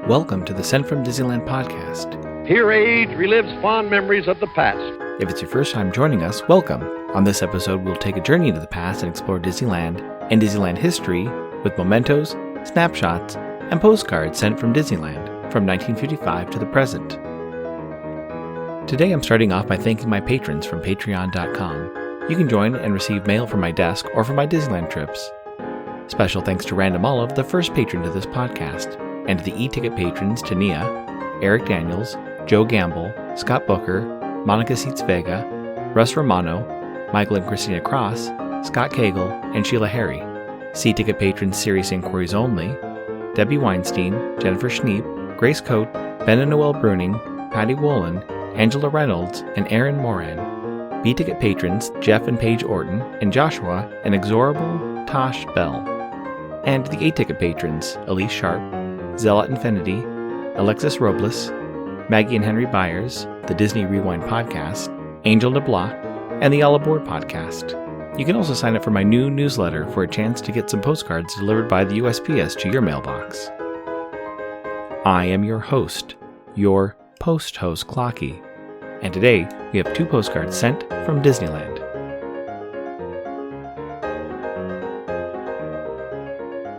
Welcome to the Sent from Disneyland podcast. Here age relives fond memories of the past. If it's your first time joining us, welcome. On this episode, we'll take a journey into the past and explore Disneyland and Disneyland history with mementos, snapshots, and postcards sent from Disneyland from 1955 to the present. Today, I'm starting off by thanking my patrons from patreon.com. You can join and receive mail from my desk or from my Disneyland trips. Special thanks to Random Olive, the first patron to this podcast, and to the e-ticket patrons Tania, Eric Daniels, Joe Gamble, Scott Booker, Monica Seitz Vega, Russ Romano, Michael and Christina Cross, Scott Cagle, and Sheila Harry. C-ticket patrons Serious Inquiries Only, Debbie Weinstein, Jennifer Schneep, Grace Coate, Ben and Noel Bruning, Patty Wolin, Angela Reynolds, and Aaron Moran. B-ticket patrons Jeff and Paige Orton, and Joshua, and Exorable Tosh Bell. And the A-ticket patrons Elise Sharp, Zealot Infinity, Alexis Robles, Maggie and Henry Byers, the Disney Rewind podcast, Angel DeBlois, and the All Aboard podcast. You can also sign up for my new newsletter for a chance to get some postcards delivered by the USPS to your mailbox. I am your host, your post-host Clocky, and today we have 2 postcards sent from Disneyland.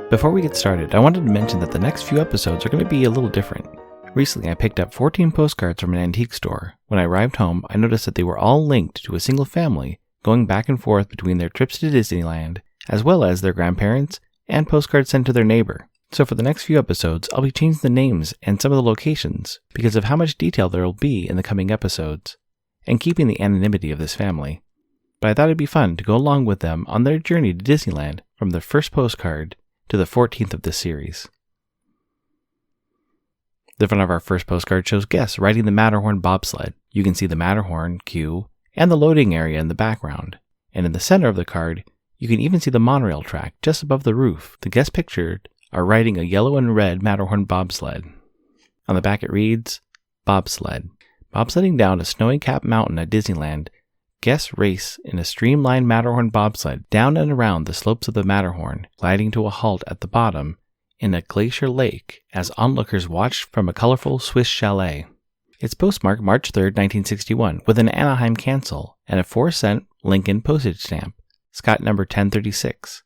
Before we get started, I wanted to mention that the next few episodes are going to be a little different. Recently, I picked up 14 postcards from an antique store. When I arrived home, I noticed that they were all linked to a single family, going back and forth between their trips to Disneyland, as well as their grandparents, and postcards sent to their neighbor. So for the next few episodes, I'll be changing the names and some of the locations because of how much detail there will be in the coming episodes, and keeping the anonymity of this family. But I thought it'd be fun to go along with them on their journey to Disneyland from their first postcard to the 14th of this series. The front of our first postcard shows guests riding the Matterhorn bobsled. You can see the Matterhorn queue and the loading area in the background. And in the center of the card, you can even see the monorail track just above the roof. The guests pictured are riding a yellow and red Matterhorn bobsled. On the back it reads, Bobsled. Bobsledding down a snowy-capped mountain at Disneyland, guests race in a streamlined Matterhorn bobsled down and around the slopes of the Matterhorn, gliding to a halt at the bottom in a glacier lake as onlookers watch from a colorful Swiss chalet. It's postmarked March 3, 1961, with an Anaheim cancel and a 4-cent Lincoln postage stamp, Scott number 1036.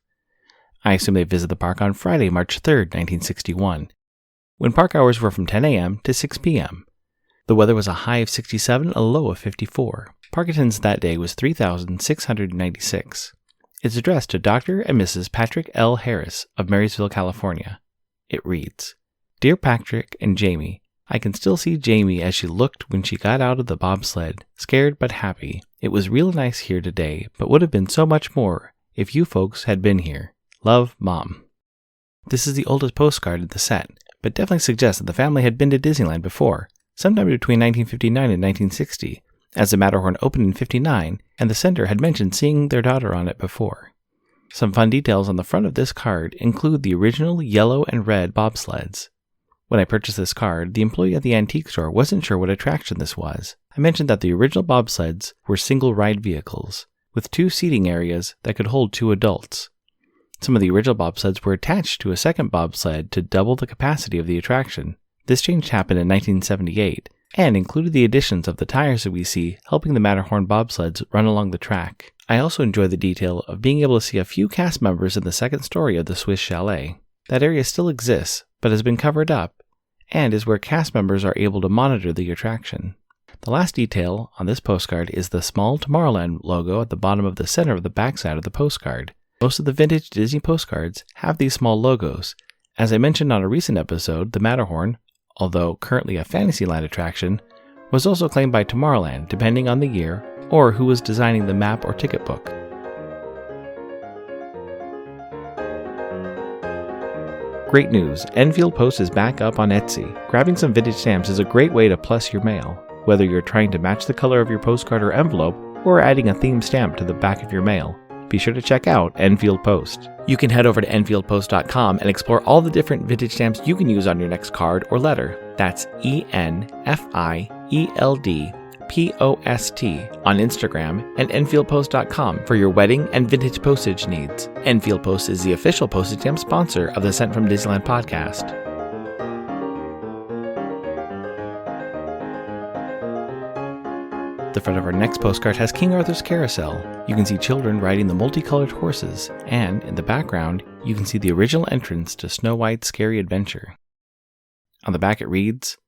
I assume they visited the park on Friday, March 3, 1961, when park hours were from 10 a.m. to 6 p.m. The weather was a high of 67, a low of 54. Park attendance that day was 3,696. It's addressed to Dr. and Mrs. Patrick L. Harris of Marysville, California. It reads, Dear Patrick and Jamie, I can still see Jamie as she looked when she got out of the bobsled, scared but happy. It was real nice here today, but would have been so much more if you folks had been here. Love, Mom. This is the oldest postcard in the set, but definitely suggests that the family had been to Disneyland before, sometime between 1959 and 1960, as the Matterhorn opened in 59, and the sender had mentioned seeing their daughter on it before. Some fun details on the front of this card include the original yellow and red bobsleds. When I purchased this card, the employee at the antique store wasn't sure what attraction this was. I mentioned that the original bobsleds were single-ride vehicles, with 2 seating areas that could hold 2 adults. Some of the original bobsleds were attached to a second bobsled to double the capacity of the attraction. This change happened in 1978, and included the additions of the tires that we see helping the Matterhorn bobsleds run along the track. I also enjoy the detail of being able to see a few cast members in the second story of the Swiss Chalet. That area still exists, but has been covered up, and is where cast members are able to monitor the attraction. The last detail on this postcard is the small Tomorrowland logo at the bottom of the center of the backside of the postcard. Most of the vintage Disney postcards have these small logos. As I mentioned on a recent episode, the Matterhorn, although currently a Fantasyland attraction, was also claimed by Tomorrowland depending on the year or who was designing the map or ticket book. Great news! Enfield Post is back up on Etsy. Grabbing some vintage stamps is a great way to plus your mail, whether you're trying to match the color of your postcard or envelope or adding a themed stamp to the back of your mail. Be sure to check out Enfield Post. You can head over to enfieldpost.com and explore all the different vintage stamps you can use on your next card or letter. That's ENFIELDPOST on Instagram and enfieldpost.com for your wedding and vintage postage needs. Enfield Post is the official postage stamp sponsor of the Sent from Disneyland podcast. The front of our next postcard has King Arthur's Carousel. You can see children riding the multicolored horses, and in the background, you can see the original entrance to Snow White's Scary Adventure. On the back it reads,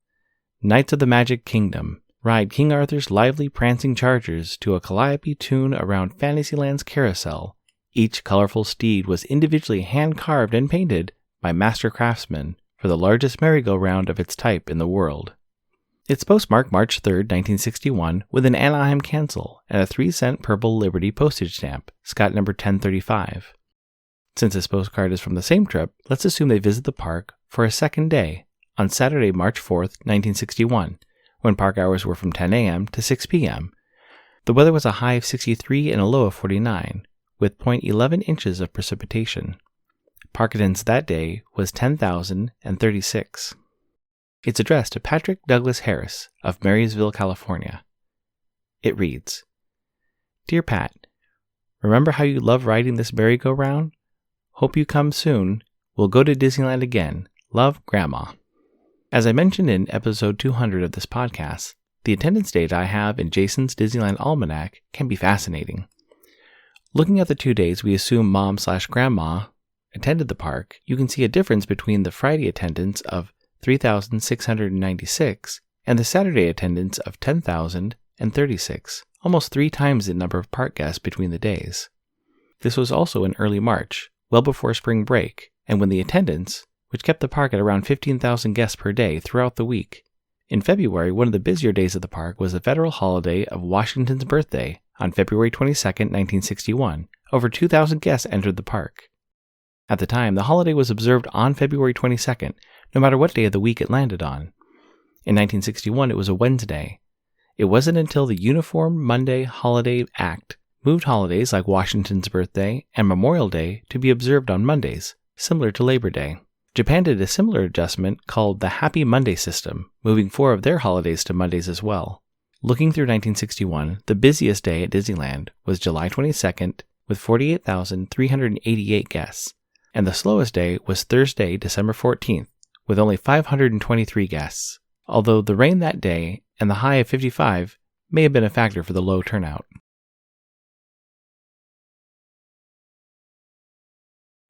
Knights of the Magic Kingdom, ride King Arthur's lively prancing chargers to a calliope tune around Fantasyland's carousel. Each colorful steed was individually hand-carved and painted by master craftsmen for the largest merry-go-round of its type in the world. It's postmarked March 3, 1961, with an Anaheim cancel and a 3-cent purple Liberty postage stamp, Scott number 1035. Since this postcard is from the same trip, let's assume they visit the park for a second day on Saturday, March 4, 1961, when park hours were from 10 a.m. to 6 p.m. The weather was a high of 63 and a low of 49, with 0.11 inches of precipitation. Park attendance that day was 10,036. It's addressed to Patrick Douglas Harris of Marysville, California. It reads, Dear Pat, remember how you love riding this merry-go-round? Hope you come soon. We'll go to Disneyland again. Love, Grandma. As I mentioned in episode 200 of this podcast, the attendance data I have in Jason's Disneyland Almanac can be fascinating. Looking at the 2 days we assume Mom/Grandma attended the park, you can see a difference between the Friday attendance of 3,696 and the Saturday attendance of 10,036, almost 3 times the number of park guests between the days. This was also in early March, well before spring break, and when the attendance, which kept the park at around 15,000 guests per day throughout the week. In February, one of the busier days of the park was the federal holiday of Washington's birthday on February 22, 1961. Over 2,000 guests entered the park. At the time, the holiday was observed on February 22nd, no matter what day of the week it landed on. In 1961, it was a Wednesday. It wasn't until the Uniform Monday Holiday Act moved holidays like Washington's birthday and Memorial Day to be observed on Mondays, similar to Labor Day. Japan did a similar adjustment called the Happy Monday system, moving 4 of their holidays to Mondays as well. Looking through 1961, the busiest day at Disneyland was July 22nd with 48,388 guests, and the slowest day was Thursday, December 14th, with only 523 guests, although the rain that day and the high of 55 may have been a factor for the low turnout.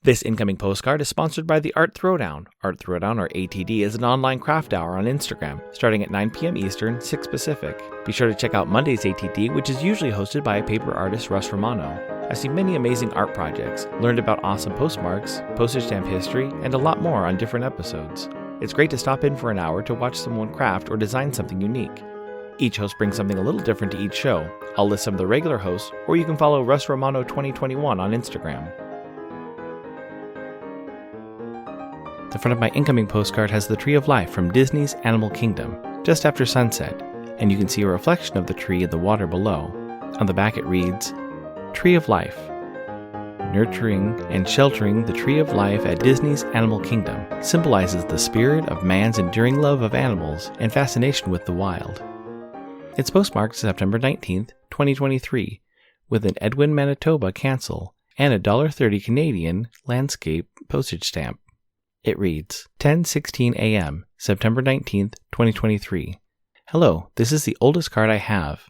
This incoming postcard is sponsored by the Art Throwdown. Art Throwdown, or ATD, is an online craft hour on Instagram, starting at 9 p.m. Eastern, 6 Pacific. Be sure to check out Monday's ATD, which is usually hosted by paper artist Russ Romano. I've seen many amazing art projects, learned about awesome postmarks, postage stamp history, and a lot more on different episodes. It's great to stop in for an hour to watch someone craft or design something unique. Each host brings something a little different to each show. I'll list some of the regular hosts, or you can follow Russ Romano 2021 on Instagram. The front of my incoming postcard has the Tree of Life from Disney's Animal Kingdom, just after sunset, and you can see a reflection of the tree in the water below. On the back it reads, Tree of Life. Nurturing and sheltering the Tree of Life at Disney's Animal Kingdom symbolizes the spirit of man's enduring love of animals and fascination with the wild. It's postmarked September 19th, 2023, with an Edwin, Manitoba cancel and a $1.30 Canadian landscape postage stamp. It reads, 10:16 a.m., September 19th, 2023. Hello, this is the oldest card I have.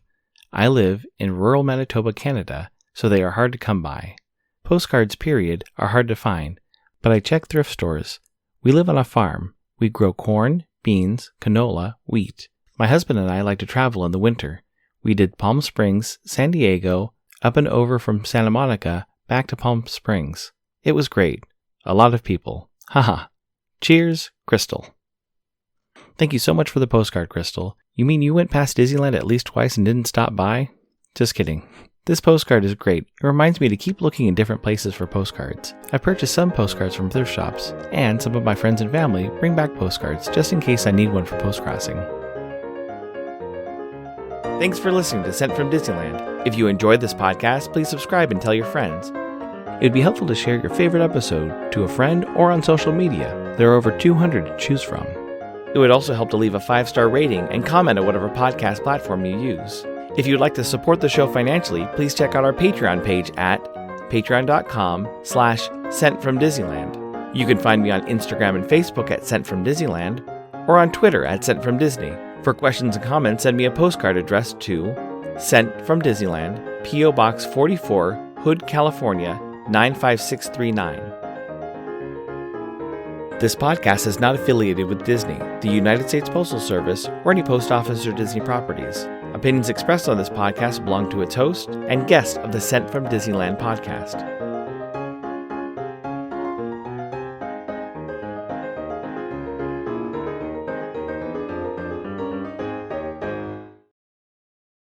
I live in rural Manitoba, Canada, so they are hard to come by. Postcards, period, are hard to find, but I check thrift stores. We live on a farm. We grow corn, beans, canola, wheat. My husband and I like to travel in the winter. We did Palm Springs, San Diego, up and over from Santa Monica, back to Palm Springs. It was great. A lot of people. Haha. Cheers, Crystal. Thank you so much for the postcard, Crystal. You mean you went past Disneyland at least twice and didn't stop by? Just kidding. This postcard is great. It reminds me to keep looking in different places for postcards. I've purchased some postcards from thrift shops, and some of my friends and family bring back postcards just in case I need one for post-crossing. Thanks for listening to Sent from Disneyland. If you enjoyed this podcast, please subscribe and tell your friends. It would be helpful to share your favorite episode to a friend or on social media. There are over 200 to choose from. It would also help to leave a 5-star rating and comment at whatever podcast platform you use. If you'd like to support the show financially, please check out our Patreon page at patreon.com/SentFromDisneyland. You can find me on Instagram and Facebook at Sent From Disneyland, or on Twitter at Sent From Disney. For questions and comments, send me a postcard addressed to Sent from Disneyland, P.O. Box 44, Hood, California, 95639. This podcast is not affiliated with Disney, the United States Postal Service, or any post office or Disney properties. Opinions expressed on this podcast belong to its host and guests of the Sent from Disneyland podcast.